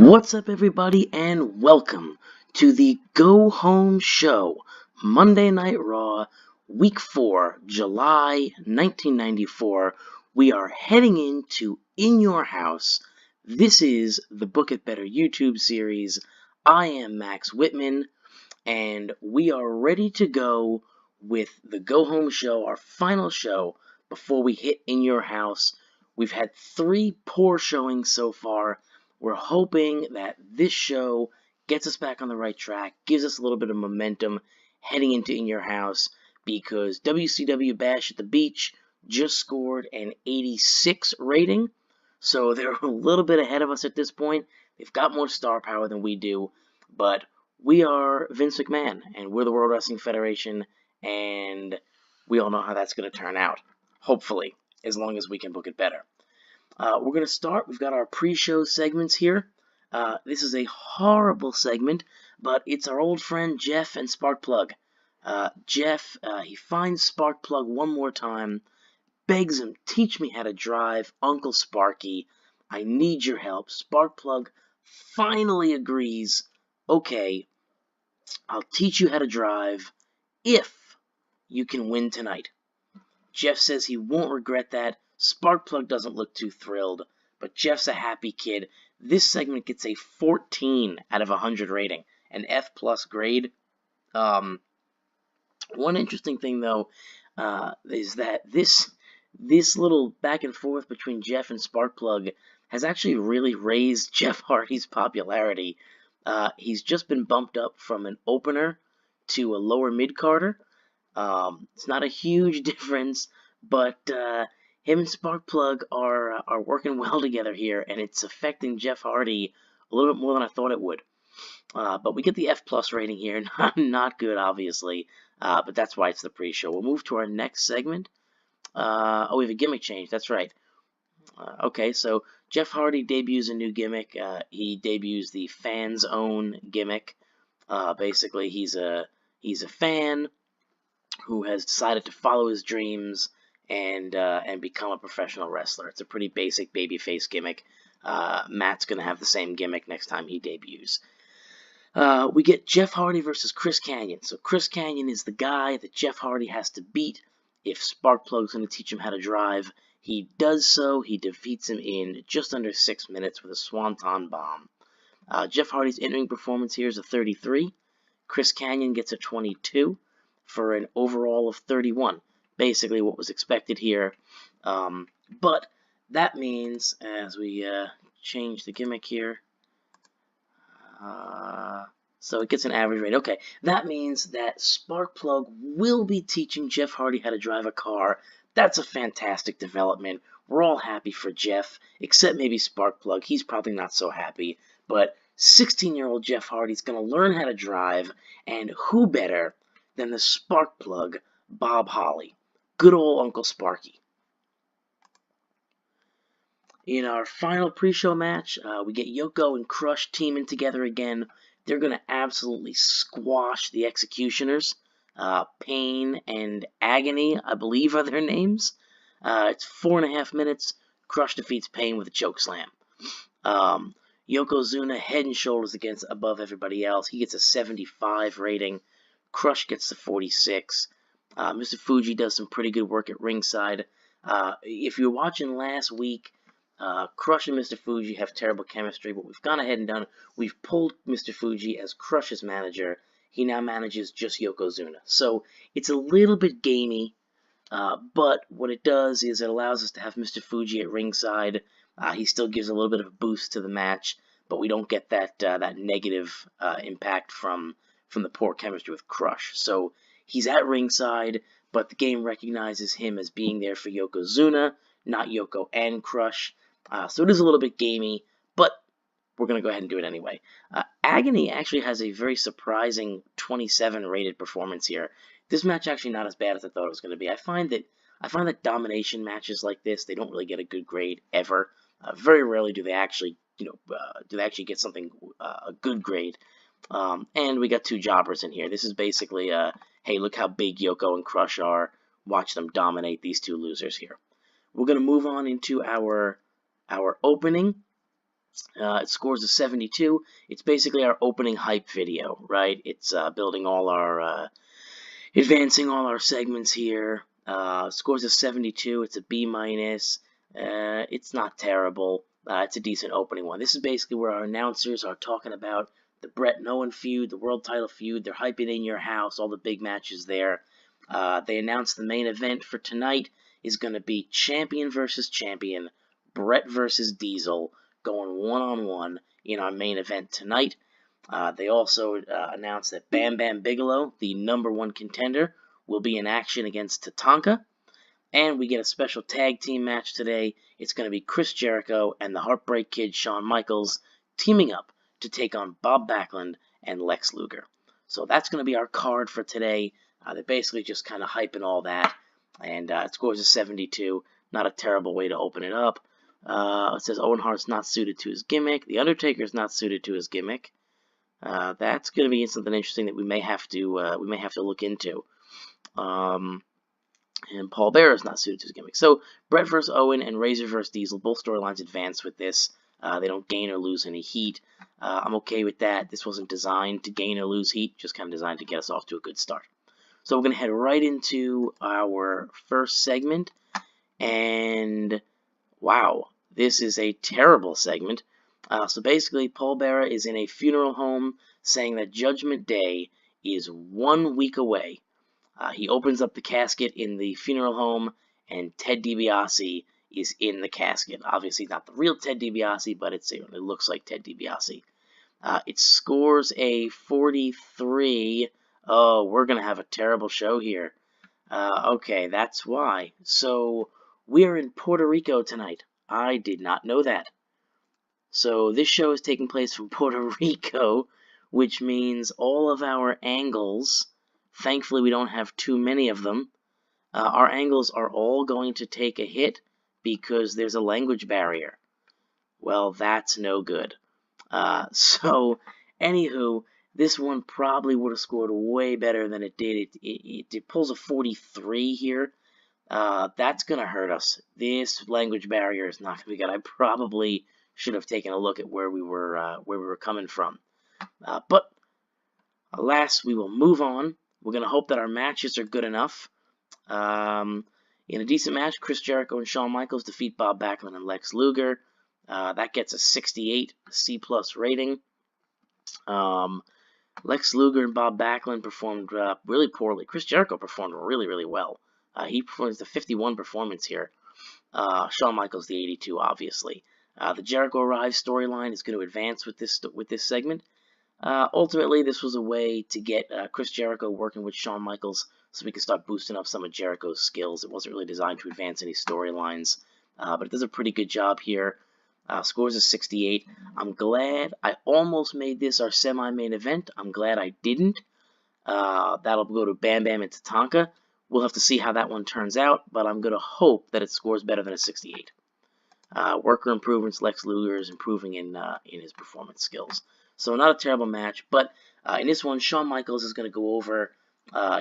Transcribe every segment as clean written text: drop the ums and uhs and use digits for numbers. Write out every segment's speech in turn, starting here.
What's up, everybody, and welcome to the Go Home Show, Monday Night Raw, Week 4, July 1994. We are heading into In Your House. This is the Book It Better YouTube series. I am Max Whitman, and we are ready to go with the Go Home Show, our final show, before we hit In Your House. We've had 3 poor showings so far. We're hoping that this show gets us back on the right track, gives us a little bit of momentum heading into In Your House, because WCW Bash at the Beach just scored an 86 rating, so they're a little bit ahead of us at this point. They've got more star power than we do, but we are Vince McMahon, and we're the World Wrestling Federation, and we all know how that's going to turn out, hopefully, as long as we can book it better. We're going to start. We've got our pre-show segments here. This is a horrible segment, but it's our old friend Jeff and Sparkplug. Jeff, he finds Sparkplug one more time, begs him, "Teach me how to drive, Uncle Sparky. I need your help." Sparkplug finally agrees. "Okay, I'll teach you how to drive if you can win tonight." Jeff says he won't regret that. Sparkplug doesn't look too thrilled, but Jeff's a happy kid. This segment gets a 14 out of 100 rating, an F+ grade. One interesting thing, though, is that this little back and forth between Jeff and Sparkplug has actually really raised Jeff Hardy's popularity. He's just been bumped up from an opener to a lower mid-carder. It's not a huge difference, but him and Sparkplug are working well together here, and it's affecting Jeff Hardy a little bit more than I thought it would. But we get the F+ rating here. Not good, obviously, but that's why it's the pre-show. We'll move to our next segment. We have a gimmick change. That's right. Okay, so Jeff Hardy debuts a new gimmick. He debuts the Fans Own gimmick. Basically, he's a fan who has decided to follow his dreams and become a professional wrestler. It's a pretty basic babyface gimmick. Matt's going to have the same gimmick next time he debuts. We get Jeff Hardy versus Chris Kanyon. So Chris Kanyon is the guy that Jeff Hardy has to beat if Sparkplug's going to teach him how to drive. He does so. He defeats him in just under 6 minutes with a Swanton Bomb. Jeff Hardy's in-ring performance here is a 33. Chris Kanyon gets a 22 for an overall of 31. Basically what was expected here. But that means, as we change the gimmick here, so it gets an average rate. Okay, that means that Sparkplug will be teaching Jeff Hardy how to drive a car. That's a fantastic development. We're all happy for Jeff, except maybe Sparkplug. He's probably not so happy. But 16-year-old Jeff Hardy's going to learn how to drive, and who better than the Sparkplug, Bob Holly. Good old Uncle Sparky. In our final pre-show match, we get Yoko and Crush teaming together again. They're going to absolutely squash the Executioners. Pain and Agony, I believe, are their names. It's 4.5 minutes. Crush defeats Pain with a chokeslam. Yokozuna head and shoulders above everybody else. He gets a 75 rating. Crush gets the 46. Mr. Fuji does some pretty good work at ringside. If you're watching last week, Crush and Mr. Fuji have terrible chemistry, but we've gone ahead and we've pulled Mr. Fuji as Crush's manager. He now manages just Yokozuna. So it's a little bit gamey, but what it does is it allows us to have Mr. Fuji at ringside. He still gives a little bit of a boost to the match, but we don't get that negative impact from the poor chemistry with Crush. So he's at ringside, but the game recognizes him as being there for Yokozuna, not Yoko and Crush. So it is a little bit gamey, but we're going to go ahead and do it anyway. Agony actually has a very surprising 27 rated performance here. This match actually not as bad as I thought it was going to be. I find that domination matches like this, they don't really get a good grade ever. Very rarely do they actually, get something a good grade. And we got 2 jobbers in here. This is basically hey, look how big Yoko and Crush are. Watch them dominate these 2 losers here. We're going to move on into our opening. It scores a 72. It's basically our opening hype video, right? It's building all our, advancing all our segments here. Scores a 72. It's a B minus. It's not terrible. It's a decent opening one. This is basically where our announcers are talking about the Bret and Owen feud, the world title feud. They're hyping in your house, all the big matches there. They announced the main event for tonight is going to be champion versus champion, Bret versus Diesel, going one-on-one in our main event tonight. They also announced that Bam Bam Bigelow, the #1 contender, will be in action against Tatanka. And we get a special tag team match today. It's going to be Chris Jericho and the Heartbreak Kid Shawn Michaels teaming up to take on Bob Backlund and Lex Luger. So that's going to be our card for today. They're basically just kind of hyping all that. And it scores a 72. Not a terrible way to open it up. It says Owen Hart's not suited to his gimmick. The Undertaker's not suited to his gimmick. That's going to be something interesting that we may have to look into. And Paul Bearer is not suited to his gimmick. So Bret vs. Owen and Razor vs. Diesel, both storylines advance with this. They don't gain or lose any heat. I'm okay with that. This wasn't designed to gain or lose heat, just kind of designed to get us off to a good start. So we're going to head right into our first segment. And wow, this is a terrible segment. So basically, Paul Bearer is in a funeral home saying that Judgment Day is 1 week away. He opens up the casket in the funeral home, and Ted DiBiase is in the casket. Obviously, not the real Ted DiBiase, but it looks like Ted DiBiase. It scores a 43. Oh, we're going to have a terrible show here. Okay, that's why. So, we're in Puerto Rico tonight. I did not know that. So, this show is taking place from Puerto Rico, which means all of our angles, thankfully we don't have too many of them, our angles are all going to take a hit because there's a language barrier. Well, that's no good. So, anywho, this one probably would have scored way better than it did. It pulls a 43 here. That's going to hurt us. This language barrier is not going to be good. I probably should have taken a look at where we were coming from. But alas, we will move on. We're going to hope that our matches are good enough. In a decent match, Chris Jericho and Shawn Michaels defeat Bob Backlund and Lex Luger. That gets a 68 C+ rating. Lex Luger and Bob Backlund performed really poorly. Chris Jericho performed really, really well. He performs the 51 performance here. Shawn Michaels the 82, obviously. The Jericho Arrives storyline is going to advance with this segment. Ultimately, this was a way to get Chris Jericho working with Shawn Michaels so we could start boosting up some of Jericho's skills. It wasn't really designed to advance any storylines, but it does a pretty good job here. Scores a 68. I'm glad I almost made this our semi-main event. I'm glad I didn't. That'll go to Bam Bam and Tatanka. We'll have to see how that one turns out, but I'm going to hope that it scores better than a 68. Worker improvements. Lex Luger is improving in his performance skills. So not a terrible match, but in this one, Shawn Michaels is going to go over.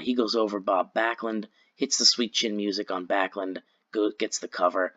He goes over Bob Backlund, hits the sweet chin music on Backlund, gets the cover.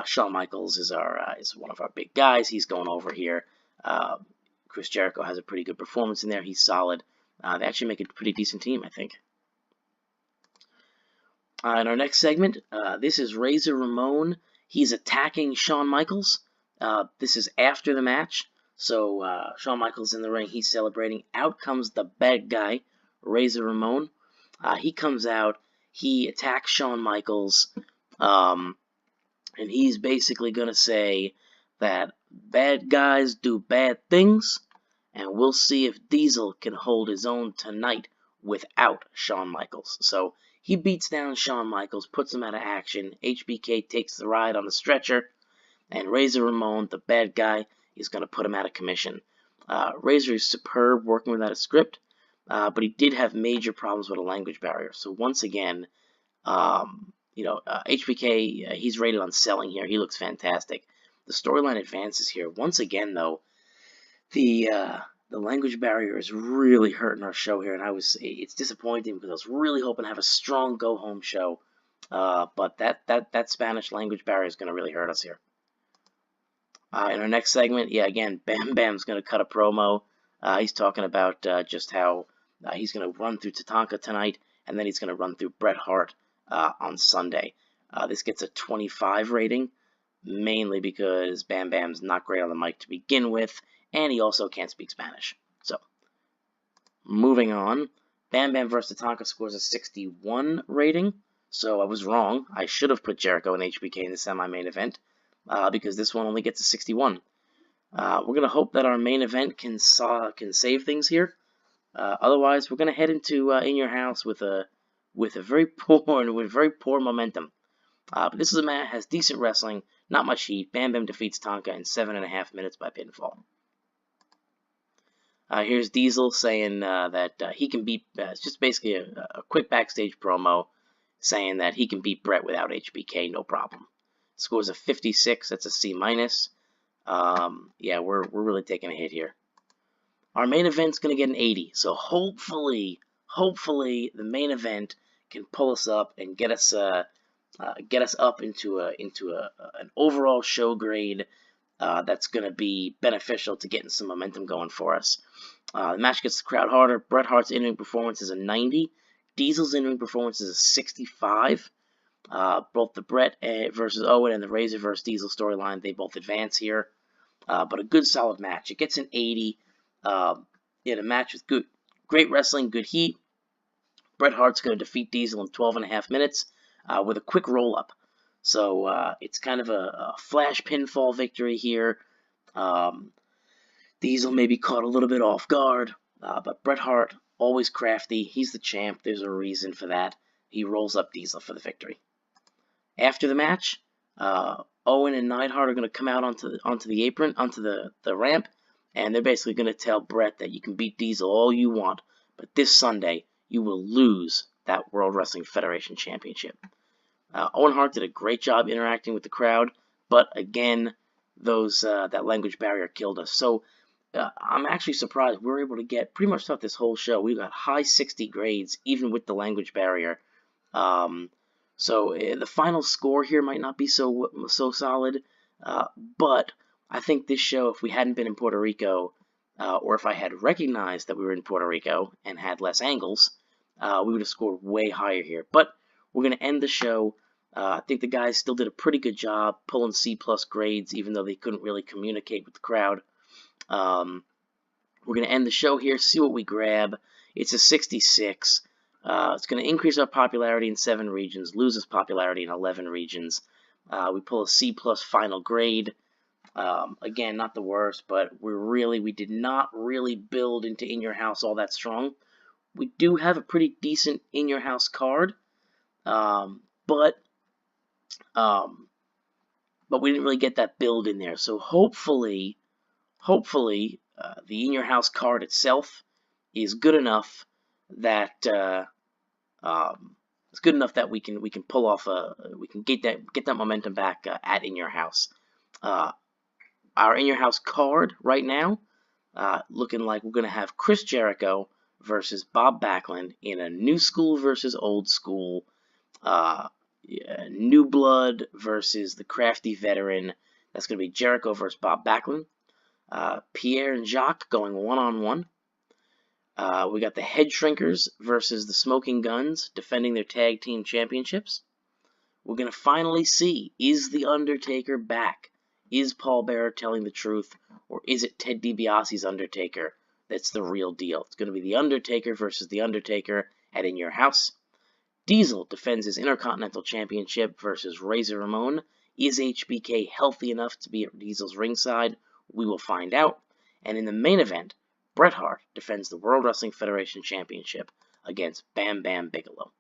Shawn Michaels is one of our big guys. He's going over here. Chris Jericho has a pretty good performance in there. He's solid. They actually make a pretty decent team, I think. In our next segment, this is Razor Ramon. He's attacking Shawn Michaels. This is after the match. So Shawn Michaels in the ring, he's celebrating. Out comes the bad guy, Razor Ramon. He comes out, he attacks Shawn Michaels, and he's basically going to say that bad guys do bad things, and we'll see if Diesel can hold his own tonight without Shawn Michaels. So he beats down Shawn Michaels, puts him out of action. HBK takes the ride on the stretcher, and Razor Ramon, the bad guy, is going to put him out of commission. Razor is superb working without a script, but he did have major problems with a language barrier. So once again, HBK, he's rated on selling here. He looks fantastic. The storyline advances here. Once again, though, the language barrier is really hurting our show here, and it's disappointing because I was really hoping to have a strong go-home show, but that Spanish language barrier is going to really hurt us here. In our next segment, yeah, again, Bam Bam's going to cut a promo. He's talking about just how he's going to run through Tatanka tonight, and then he's going to run through Bret Hart on Sunday. This gets a 25 rating, mainly because Bam Bam's not great on the mic to begin with, and he also can't speak Spanish. So, moving on, Bam Bam vs. Tatanka scores a 61 rating. So I was wrong. I should have put Jericho and HBK in the semi-main event, because this one only gets a 61. We're going to hope that our main event can save things here. Otherwise, we're going to head into In Your House with very poor momentum. But this is a match has decent wrestling, not much heat. Bam Bam defeats Tonka in 7.5 minutes by pinfall. Here's Diesel saying that he can beat. It's just basically a quick backstage promo saying that he can beat Bret without HBK, no problem. Scores a 56. That's a C minus. Yeah, we're really taking a hit here. Our main event's gonna get an 80. So hopefully the main event can pull us up and get us up into an overall show grade that's going to be beneficial to getting some momentum going for us. The match gets the crowd harder. Bret Hart's in-ring performance is a 90. Diesel's in-ring performance is a 65. Both the Bret versus Owen and the Razor versus Diesel storyline, they both advance here. But a good, solid match. It gets an 80 in a match with great wrestling, good heat. Bret Hart's going to defeat Diesel in 12.5 minutes with a quick roll-up. So it's kind of a flash pinfall victory here. Diesel may be caught a little bit off guard, but Bret Hart, always crafty. He's the champ. There's a reason for that. He rolls up Diesel for the victory. After the match, Owen and Neidhart are going to come out onto the apron, onto the ramp, and they're basically going to tell Bret that you can beat Diesel all you want, but this Sunday you will lose that World Wrestling Federation Championship. Owen Hart did a great job interacting with the crowd, but again, that language barrier killed us. So I'm actually surprised we were able to get pretty much throughout this whole show. We got high 60 grades, even with the language barrier. So the final score here might not be so solid, but I think this show, if we hadn't been in Puerto Rico, or if I had recognized that we were in Puerto Rico and had less angles, we would have scored way higher here. But we're going to end the show. I think the guys still did a pretty good job pulling C+ grades, even though they couldn't really communicate with the crowd. We're going to end the show here, see what we grab. It's a 66. It's going to increase our popularity in 7 regions, lose its popularity in 11 regions. We pull a C+ final grade. Again, not the worst, but we did not really build into In Your House all that strong. We do have a pretty decent In Your House card, but we didn't really get that build in there. So hopefully, the In Your House card itself is good enough that we can pull off we can get that momentum back at In Your House. Our In Your House card right now, looking like we're going to have Chris Jericho versus Bob Backlund in a new school versus old school, new blood versus the crafty veteran. That's going to be Jericho versus Bob Backlund. Pierre and Jacques going one-on-one. We got the Head Shrinkers versus the Smoking Guns defending their tag team championships. We're going to finally see, is The Undertaker back? Is Paul Bearer telling the truth? Or is it Ted DiBiase's Undertaker that's the real deal? It's going to be The Undertaker versus The Undertaker at In Your House. Diesel defends his Intercontinental Championship versus Razor Ramon. Is HBK healthy enough to be at Diesel's ringside? We will find out. And in the main event, Bret Hart defends the World Wrestling Federation Championship against Bam Bam Bigelow.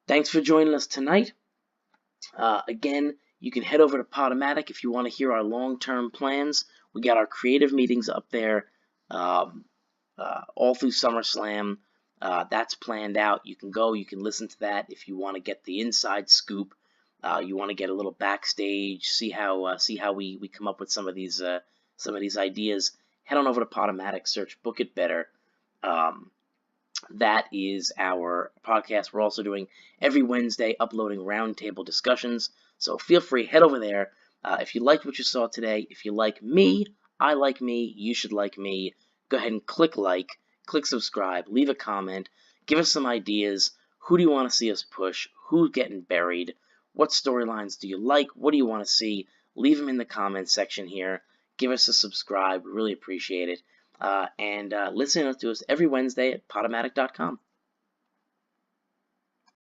Thanks for joining us tonight. Again, you can head over to Podomatic if you want to hear our long-term plans. We got our creative meetings up there all through SummerSlam. That's planned out. You can go, you can listen to that if you want to get the inside scoop. You want to get a little backstage, see how we come up with some of these ideas. Head on over to Podomatic, search Book It Better. That is our podcast. We're also doing every Wednesday uploading roundtable discussions. So feel free, head over there. If you liked what you saw today, if you like me, I like me, you should like me, go ahead and click like, click subscribe, leave a comment, give us some ideas. Who do you want to see us push? Who's getting buried? What storylines do you like? What do you want to see? Leave them in the comments section here. Give us a subscribe. We really appreciate it. And listen to us every Wednesday at Podomatic.com.